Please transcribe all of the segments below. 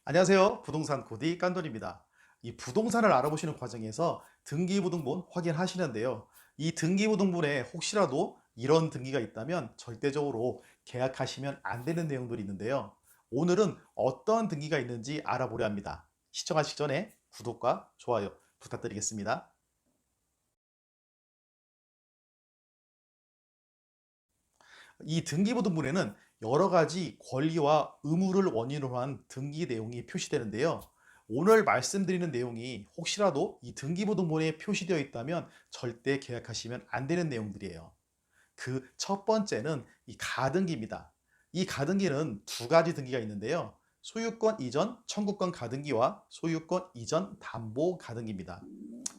안녕하세요. 부동산 코디 깐돈입니다. 이 부동산을 알아보시는 과정에서 등기부등본 확인하시는데요. 이 등기부등본에 혹시라도 이런 등기가 있다면 절대적으로 계약하시면 안 되는 내용들이 있는데요. 오늘은 어떤 등기가 있는지 알아보려 합니다. 시청하시기 전에 구독과 좋아요 부탁드리겠습니다. 이 등기부등본에는 여러 가지 권리와 의무를 원인으로 한 등기 내용이 표시되는데요. 오늘 말씀드리는 내용이 혹시라도 이 등기부등본에 표시되어 있다면 절대 계약하시면 안 되는 내용들이에요. 그 첫 번째는 이 가등기입니다. 이 가등기는 두 가지 등기가 있는데요. 소유권 이전 청구권 가등기와 소유권 이전 담보 가등기입니다.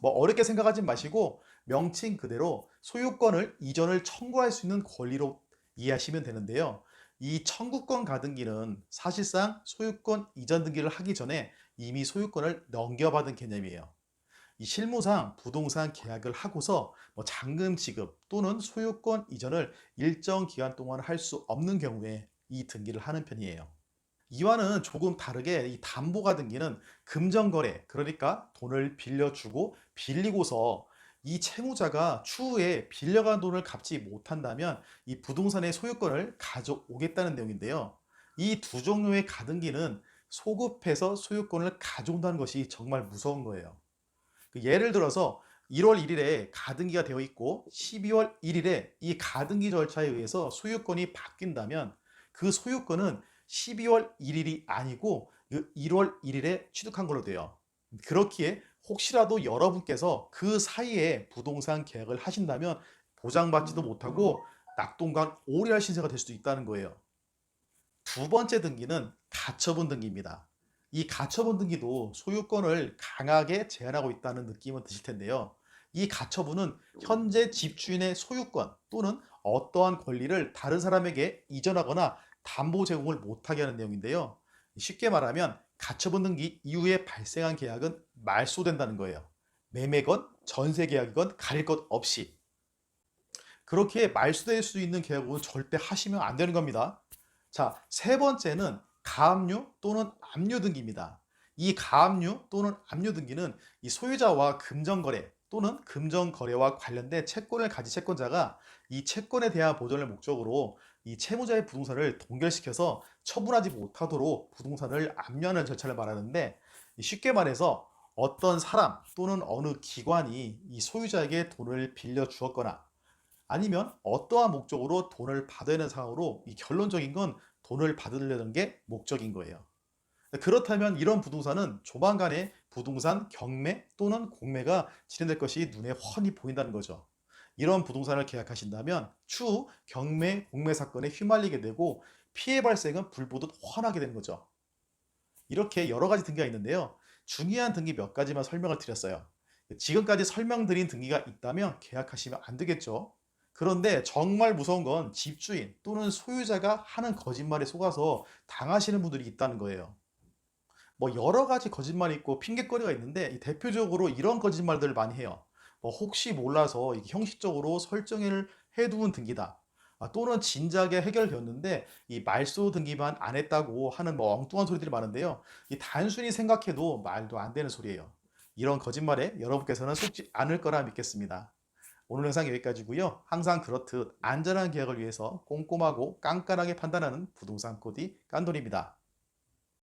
뭐 어렵게 생각하지 마시고 명칭 그대로 소유권을 이전을 청구할 수 있는 권리로 이해하시면 되는데요. 이 청구권 가등기는 사실상 소유권 이전 등기를 하기 전에 이미 소유권을 넘겨받은 개념이에요. 이 실무상 부동산 계약을 하고서 뭐 잔금 지급 또는 소유권 이전을 일정 기간 동안 할 수 없는 경우에 이 등기를 하는 편이에요. 이와는 조금 다르게 이 담보가 등기는 금전거래, 그러니까 돈을 빌려주고 빌리고서 이 채무자가 추후에 빌려간 돈을 갚지 못한다면 이 부동산의 소유권을 가져오겠다는 내용인데요. 이 두 종류의 가등기는 소급해서 소유권을 가져온다는 것이 정말 무서운 거예요. 예를 들어서 1월 1일에 가등기가 되어 있고 12월 1일에 이 가등기 절차에 의해서 소유권이 바뀐다면 그 소유권은 12월 1일이 아니고 그 1월 1일에 취득한 걸로 돼요. 그렇기에 혹시라도 여러분께서 그 사이에 부동산 계약을 하신다면 보장받지도 못하고 낙동강 오리알 신세가 될 수도 있다는 거예요. 두 번째 등기는 가처분 등기입니다. 이 가처분 등기도 소유권을 강하게 제한하고 있다는 느낌은 드실 텐데요. 이 가처분은 현재 집주인의 소유권 또는 어떠한 권리를 다른 사람에게 이전하거나 담보 제공을 못하게 하는 내용인데요. 쉽게 말하면 가처분 등기 이후에 발생한 계약은 말소된다는 거예요. 매매건 전세 계약이건 가릴 것 없이. 그렇게 말소될 수 있는 계약은 절대 하시면 안 되는 겁니다. 자, 세 번째는 가압류 또는 압류 등기입니다. 이 가압류 또는 압류 등기는 이 소유자와 금전거래 또는 금전거래와 관련된 채권을 가진 채권자가 이 채권에 대한 보전을 목적으로 이 채무자의 부동산을 동결시켜서 처분하지 못하도록 부동산을 압류하는 절차를 말하는데, 쉽게 말해서 어떤 사람 또는 어느 기관이 이 소유자에게 돈을 빌려 주었거나 아니면 어떠한 목적으로 돈을 받아야 하는 상황으로 이 결론적인 건 돈을 받으려는 게 목적인 거예요. 그렇다면 이런 부동산은 조만간에 부동산 경매 또는 공매가 진행될 것이 눈에 훤히 보인다는 거죠. 이런 부동산을 계약하신다면 추후 경매, 공매 사건에 휘말리게 되고 피해 발생은 불보듯 훤하게 되는 거죠. 이렇게 여러 가지 등기가 있는데요. 중요한 등기 몇 가지만 설명을 드렸어요. 지금까지 설명드린 등기가 있다면 계약하시면 안 되겠죠. 그런데 정말 무서운 건 집주인 또는 소유자가 하는 거짓말에 속아서 당하시는 분들이 있다는 거예요. 뭐 여러 가지 거짓말이 있고 핑곗거리가 있는데 대표적으로 이런 거짓말들을 많이 해요. 뭐 혹시 몰라서 이게 형식적으로 설정을 해두은 등기다. 또는 진작에 해결되었는데 이 말소 등기만 안 했다고 하는 뭐 엉뚱한 소리들이 많은데요. 이 단순히 생각해도 말도 안 되는 소리예요. 이런 거짓말에 여러분께서는 속지 않을 거라 믿겠습니다. 오늘 영상 여기까지고요. 항상 그렇듯 안전한 계약을 위해서 꼼꼼하고 깐깐하게 판단하는 부동산 코디 깐돌입니다.